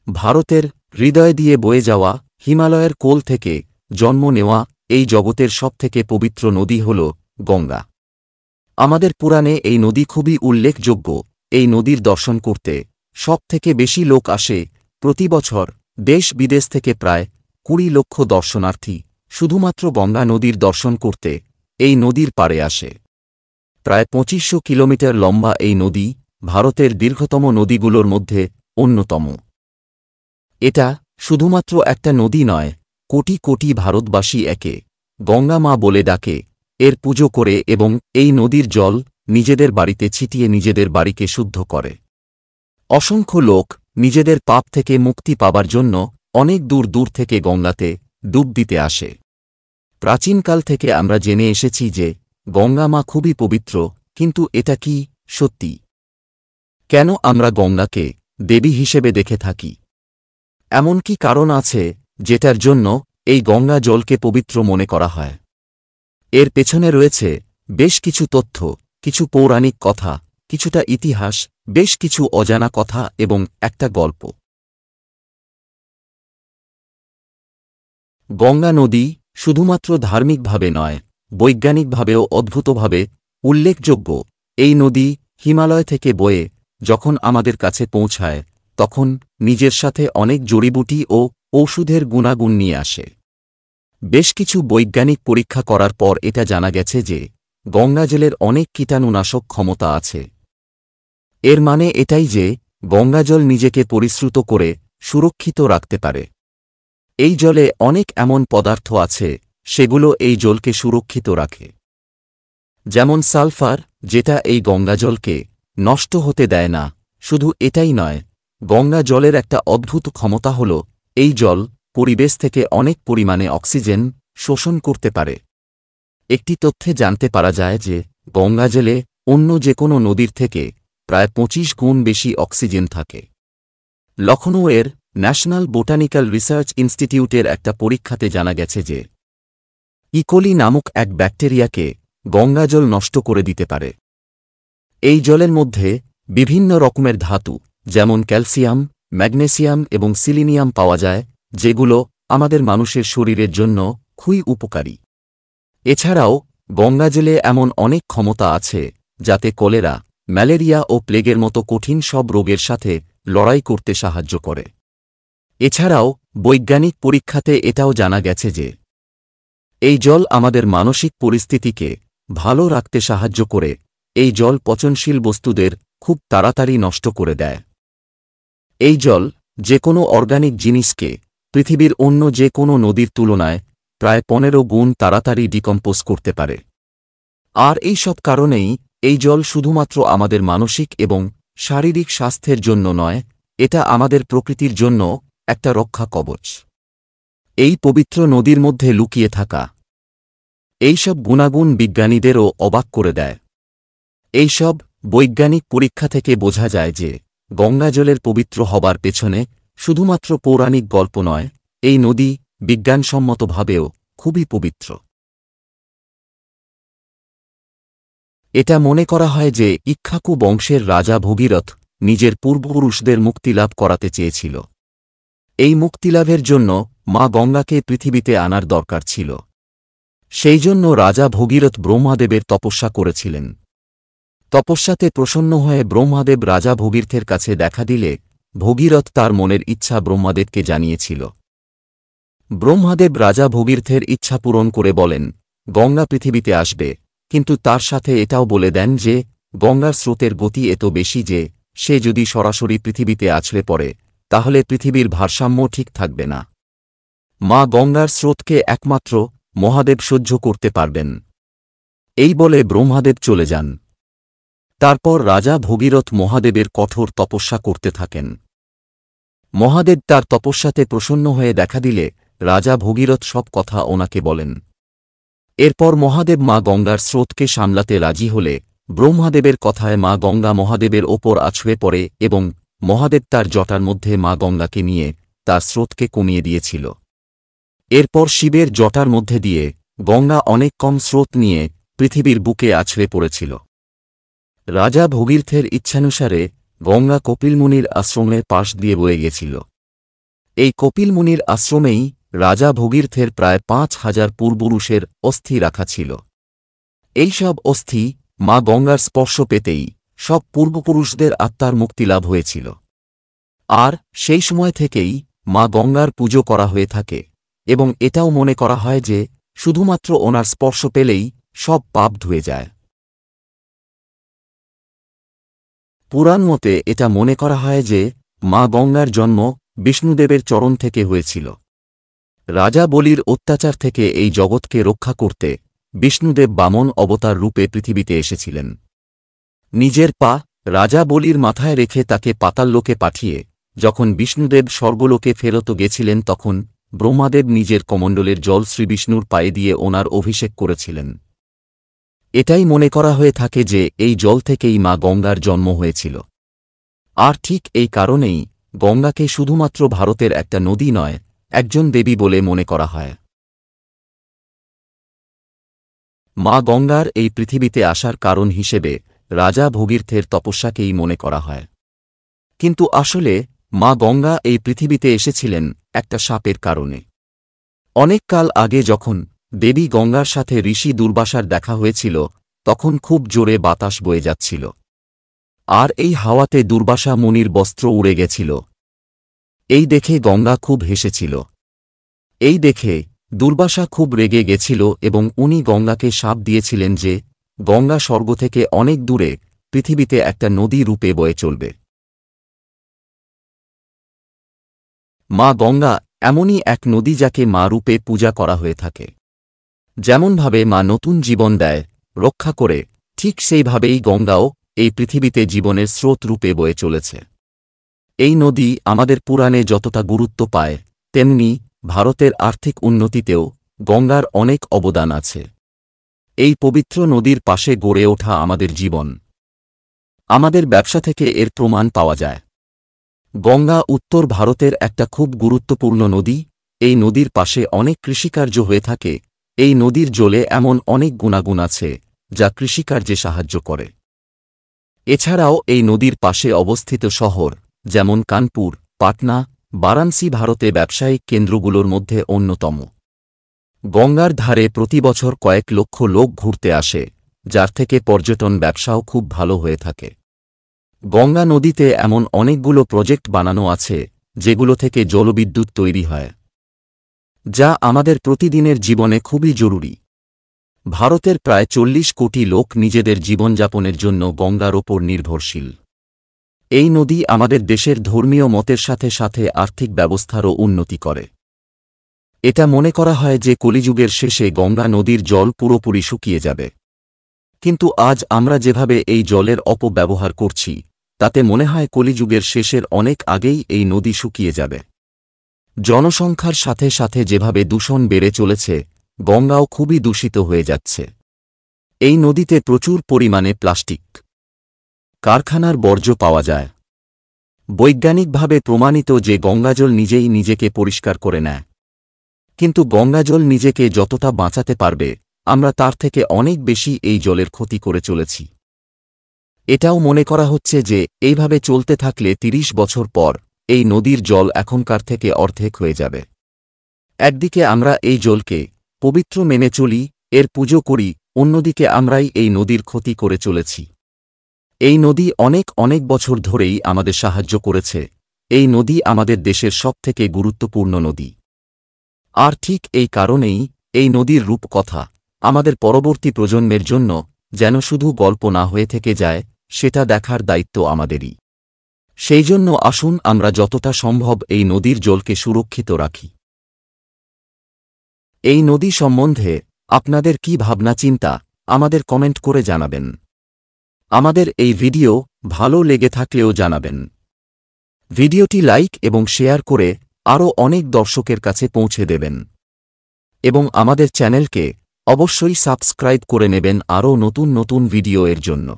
ভারতের হৃদয় দিয়ে বয়ে যাওয়া হিমালয়ের কোল থেকে জন্ম নেওয়া এই জগতের সবথেকে পবিত্র নদী হল গঙ্গা। আমাদের পুরাণে এই নদী খুবই উল্লেখযোগ্য। এই নদীর দর্শন করতে সবথেকে বেশি লোক আসে। প্রতি বছর দেশ বিদেশ থেকে প্রায় 20 লক্ষ দর্শনার্থী শুধুমাত্র গঙ্গা নদীর দর্শন করতে এই নদীর পাড়ে আসে। প্রায় 2500 কিলোমিটার লম্বা এই নদী ভারতের দীর্ঘতম নদীগুলোর মধ্যে অন্যতম। এটা শুধুমাত্র একটা নদী নয়, কোটি কোটি ভারতবাসী একে গঙ্গা মা বলে ডাকে, এর পুজো করে এবং এই নদীর জল নিজেদের বাড়িতে ছিটিয়ে নিজেদের বাড়িকে শুদ্ধ করে। অসংখ্য লোক নিজেদের পাপ থেকে মুক্তি পাবার জন্য অনেক দূর দূর থেকে গঙ্গাতে ডুব দিতে আসে। প্রাচীনকাল থেকে আমরা জেনে এসেছি যে গঙ্গা মা খুবই পবিত্র, কিন্তু এটা কি সত্যি? কেন আমরা গঙ্গাকে দেবী হিসেবে দেখে থাকি? এমন কি কারণ আছে যেটার জন্য এই গঙ্গা জলকে পবিত্র মনে করা হয়? এর পেছনে রয়েছে বেশ কিছু তথ্য, কিছু পৌরাণিক কথা, কিছুটা ইতিহাস, বেশ কিছু অজানা কথা এবং একটা গল্প। গঙ্গা নদী শুধুমাত্র ধার্মিকভাবে নয়, বৈজ্ঞানিকভাবেও অদ্ভুতভাবে উল্লেখযোগ্য। এই নদী হিমালয় থেকে বয়ে যখন আমাদের কাছে পৌঁছায় তখন নিজের সাথে অনেক জড়িবুটি ও ঔষধের গুণাগুণ নিয়ে আসে। বেশ কিছু বৈজ্ঞানিক পরীক্ষা করার পর এটা জানা গেছে যে গঙ্গাজলের অনেক কীটাণুনাশক ক্ষমতা আছে। এর মানে এটাই যে গঙ্গাজল নিজেকে পরিশ্রুত করে সুরক্ষিত রাখতে পারে। এই জলে অনেক এমন পদার্থ আছে সেগুলো এই জলকে সুরক্ষিত রাখে, যেমন সালফার, যেটা এই গঙ্গাজলকে নষ্ট হতে দেয় না। শুধু এটাই নয়, গঙ্গা জলের একটা অদ্ভুত ক্ষমতা হল এই জল পরিবেশ থেকে অনেক পরিমাণে অক্সিজেন শোষণ করতে পারে। একটি তথ্যে জানতে পারা যায় যে গঙ্গাজলে অন্য যে কোনো নদীর থেকে প্রায় 25 গুণ বেশি অক্সিজেন থাকে। লখনউয়ের ন্যাশনাল বোটানিক্যাল রিসার্চ ইনস্টিটিউটের একটা পরীক্ষাতে জানা গেছে যে ইকোলি নামক এক ব্যাকটেরিয়াকে গঙ্গাজল নষ্ট করে দিতে পারে। এই জলের মধ্যে বিভিন্ন রকমের ধাতু যেমন ক্যালসিয়াম, ম্যাগনেসিয়াম এবং সিলিনিয়াম পাওয়া যায়, যেগুলো আমাদের মানুষের শরীরের জন্য খুবই উপকারী। এছাড়াও গঙ্গাজলে এমন অনেক ক্ষমতা আছে যাতে কলেরা, ম্যালেরিয়া ও প্লেগের মতো কঠিন সব রোগের সাথে লড়াই করতে সাহায্য করে। এছাড়াও বৈজ্ঞানিক পরীক্ষাতে এটাও জানা গেছে যে এই জল আমাদের মানসিক পরিস্থিতিকে ভালো রাখতে সাহায্য করে। এই জল পচনশীল বস্তুদের খুব তাড়াতাড়ি নষ্ট করে দেয়। এই জল যে কোনো অর্গানিক জিনিসকে পৃথিবীর অন্য যে কোনো নদীর তুলনায় প্রায় 15 গুণ তাড়াতাড়ি ডিকম্পোজ করতে পারে। আর এই সব কারণেই এই জল শুধুমাত্র আমাদের মানসিক এবং শারীরিক স্বাস্থ্যের জন্য নয়, এটা আমাদের প্রকৃতির জন্য একটা রক্ষা কবচ। এই পবিত্র নদীর মধ্যে লুকিয়ে থাকা এইসব গুণাগুণ বিজ্ঞানীদেরও অবাক করে দেয়। এইসব বৈজ্ঞানিক পরীক্ষা থেকে বোঝা যায় যে গঙ্গাজলের পবিত্র হবার পেছনে শুধুমাত্র পৌরাণিক গল্প নয়, এই নদী বিজ্ঞানসম্মতভাবেও খুবই পবিত্র। এটা মনে করা হয় যে ইক্ষ্বাকু বংশের রাজা ভগীরথ নিজের পূর্বপুরুষদের মুক্তিলাভ করাতে চেয়েছিল। এই মুক্তিলাভের জন্য মা গঙ্গাকে পৃথিবীতে আনার দরকার ছিল। সেই জন্য রাজা ভগীরথ ব্রহ্মাদেবের তপস্যা করেছিলেন। তপস্যাতে প্রসন্ন হয়ে ব্রহ্মাদেব রাজা ভগীরথের কাছে দেখা দিলে ভগীরথ তার মনের ইচ্ছা ব্রহ্মাদেবকে জানিয়েছিল। ব্রহ্মাদেব রাজা ভগীরথের ইচ্ছা পূরণ করে বলেন গঙ্গা পৃথিবীতে আসবে, কিন্তু তার সাথে এটাও বলে দেন যে গঙ্গার স্রোতের গতি এত বেশি যে সে যদি সরাসরি পৃথিবীতে আছড়ে পড়ে তাহলে পৃথিবীর ভারসাম্য ঠিক থাকবে না। মা গঙ্গার স্রোতকে একমাত্র মহাদেব সহ্য করতে পারবেন। এই বলে ব্রহ্মাদেব চলে যান। তারপর রাজা ভগীরথ মহাদেবের কঠোর তপস্যা করতে থাকেন। মহাদেব তার তপস্যাতে প্রসন্ন হয়ে দেখা দিলে রাজা ভগীরথ সব কথা ওনাকে বলেন। এরপর মহাদেব মা গঙ্গার স্রোতকে সামলাতে রাজি হলে ব্রহ্মাদেবের কথায় মা গঙ্গা মহাদেবের ওপর আছড়ে পড়ে এবং মহাদেব তার জটার মধ্যে মা গঙ্গাকে নিয়ে তার স্রোতকে কমিয়ে দিয়েছিল। এরপর শিবের জটার মধ্যে দিয়ে গঙ্গা অনেক কম স্রোত নিয়ে পৃথিবীর বুকে আছড়ে পড়েছিল। রাজা ভগীরথের ইচ্ছানুসারে গঙ্গা কপিলমুনির আশ্রমের পাশ দিয়ে বয়ে গেছিল। এই কপিল মুনির আশ্রমেই রাজা ভগীরথের প্রায় ৫,০০০ পূর্বপুরুষের অস্থি রাখা ছিল। এই সব অস্থি মা গঙ্গার স্পর্শ পেতেই সব পূর্বপুরুষদের আত্মার মুক্তিলাভ হয়েছিল। আর সেই সময় থেকেই মা গঙ্গার পুজো করা হয়ে থাকে এবং এটাও মনে করা হয় যে শুধুমাত্র ওনার স্পর্শ পেলেই সব পাপ ধুয়ে যায়। পুরাণ মতে এটা মনে করা হয় যে মা গঙ্গার জন্ম বিষ্ণুদেবের চরণ থেকে হয়েছিল। রাজা বলির অত্যাচার থেকে এই জগৎকে রক্ষা করতে বিষ্ণুদেব বামন অবতার রূপে পৃথিবীতে এসেছিলেন। নিজের পা রাজা বলির মাথায় রেখে তাকে পাতাললোকে পাঠিয়ে যখন বিষ্ণুদেব স্বর্গলোকে ফেরত গেছিলেন তখন ব্রহ্মাদেব নিজের কমণ্ডলের জল শ্রীবিষ্ণুর পায়ে দিয়ে ওনার অভিষেক করেছিলেন। এটাই মনে করা হয়ে থাকে যে এই জল থেকেই মা গঙ্গার জন্ম হয়েছিল। আর ঠিক এই কারণেই গঙ্গাকে শুধুমাত্র ভারতের একটা নদী নয়, একজন দেবী বলে মনে করা হয়। মা গঙ্গার এই পৃথিবীতে আসার কারণ হিসেবে রাজা ভগীরথের তপস্যাকেই মনে করা হয়। কিন্তু আসলে মা গঙ্গা এই পৃথিবীতে এসেছিলেন একটা শাপের কারণে। অনেক কাল আগে যখন দেবী গঙ্গার সাথে ঋষি দুর্বাসার দেখা হয়েছিল তখন খুব জোরে বাতাস বয়ে যাচ্ছিল, আর এই হাওয়াতে দুর্বাসা মুনির বস্ত্র উড়ে গেছিল। এই দেখে গঙ্গা খুব হেসেছিল। এই দেখে দুর্বাসা খুব রেগে গেছিল এবং উনি গঙ্গাকে শাপ দিয়েছিলেন যে গঙ্গা স্বর্গ থেকে অনেক দূরে পৃথিবীতে একটা নদী রূপে বয়ে চলবে। মা গঙ্গা এমনই এক নদী যাকে মা রূপে পূজা করা হয়ে থাকে। যেমনভাবে মা নতুন জীবন দেয়, রক্ষা করে, ঠিক সেইভাবেই গঙ্গাও এই পৃথিবীতে জীবনের স্রোত রূপে বয়ে চলেছে। এই নদী আমাদের পুরাণে যতটা গুরুত্ব পায় তেমনি ভারতের আর্থিক উন্নতিতেও গঙ্গার অনেক অবদান আছে। এই পবিত্র নদীর পাশে গড়ে ওঠা আমাদের জীবন, আমাদের ব্যবসা থেকে এর প্রমাণ পাওয়া যায়। গঙ্গা উত্তর ভারতের একটা খুব গুরুত্বপূর্ণ নদী। এই নদীর পাশে অনেক কৃষিকার্য হয়ে থাকে। এই নদীর জলে এমন অনেক গুণাগুণ আছে যা কৃষিকার্যে সাহায্য করে। এছাড়াও এই নদীর পাশে অবস্থিত শহর যেমন কানপুর, পাটনা, বারাণসী ভারতে ব্যবসায়িক কেন্দ্রগুলোর মধ্যে অন্যতম। গঙ্গার ধারে প্রতি বছর কয়েক লক্ষ লোক ঘুরতে আসে, যার থেকে পর্যটন ব্যবসাও খুব ভালো হয়ে থাকে। গঙ্গা নদীতে এমন অনেকগুলো প্রজেক্ট বানানো আছে যেগুলো থেকে জলবিদ্যুৎ তৈরি হয়, যা আমাদের প্রতিদিনের জীবনে খুবই জরুরি। ভারতের প্রায় ৪০ কোটি লোক নিজেদের জীবনযাপনের জন্য গঙ্গার ওপর নির্ভরশীল। এই নদী আমাদের দেশের ধর্মীয় মতের সাথে সাথে আর্থিক ব্যবস্থারও উন্নতি করে। এটা মনে করা হয় যে কলিযুগের শেষে গঙ্গা নদীর জল পুরোপুরি শুকিয়ে যাবে। কিন্তু আজ আমরা যেভাবে এই জলের অপব্যবহার করছি তাতে মনে হয় কলিযুগের শেষের অনেক আগেই এই নদী শুকিয়ে যাবে। জনসংখ্যার সাথে সাথে যেভাবে দূষণ বেড়ে চলেছে গঙ্গাও খুবই দূষিত হয়ে যাচ্ছে। এই নদীতে প্রচুর পরিমাণে প্লাস্টিক, কারখানার বর্জ্য পাওয়া যায়। বৈজ্ঞানিকভাবে প্রমাণিত যে গঙ্গাজল নিজেই নিজেকে পরিষ্কার করে নেয়, কিন্তু গঙ্গাজল নিজেকে যতটা বাঁচাতে পারবে আমরা তার থেকে অনেক বেশি এই জলের ক্ষতি করে চলেছি। এটাও মনে করা হচ্ছে যে এইভাবে চলতে থাকলে ৩০ বছর পর এই নদীর জল এখনকার থেকে অর্ধেক হয়ে যাবে। একদিকে আমরা এই জলকে পবিত্র মেনে চলি, এর পুজো করি, অন্যদিকে আমরাই এই নদীর ক্ষতি করে চলেছি। এই নদী অনেক অনেক বছর ধরেই আমাদের সাহায্য করেছে। এই নদী আমাদের দেশের সবথেকে গুরুত্বপূর্ণ নদী। আর ঠিক এই কারণেই এই নদীর রূপকথা আমাদের পরবর্তী প্রজন্মের জন্য যেন শুধু গল্প না হয়ে থেকে যায়, সেটা দেখার দায়িত্ব আমাদেরই। সেই জন্য আসুন আমরা যতটা সম্ভব এই নদীর জলকে সুরক্ষিত রাখি। এই নদী সম্বন্ধে আপনাদের কি ভাবনা চিন্তা আমাদের কমেন্ট করে জানাবেন। আমাদের এই ভিডিও ভালো লেগে থাকলেও জানাবেন। ভিডিওটি লাইক এবং শেয়ার করে আরও অনেক দর্শকের কাছে পৌঁছে দেবেন এবং আমাদের চ্যানেলকে অবশ্যই সাবস্ক্রাইব করে নেবেন আরও নতুন নতুন ভিডিও এর জন্য।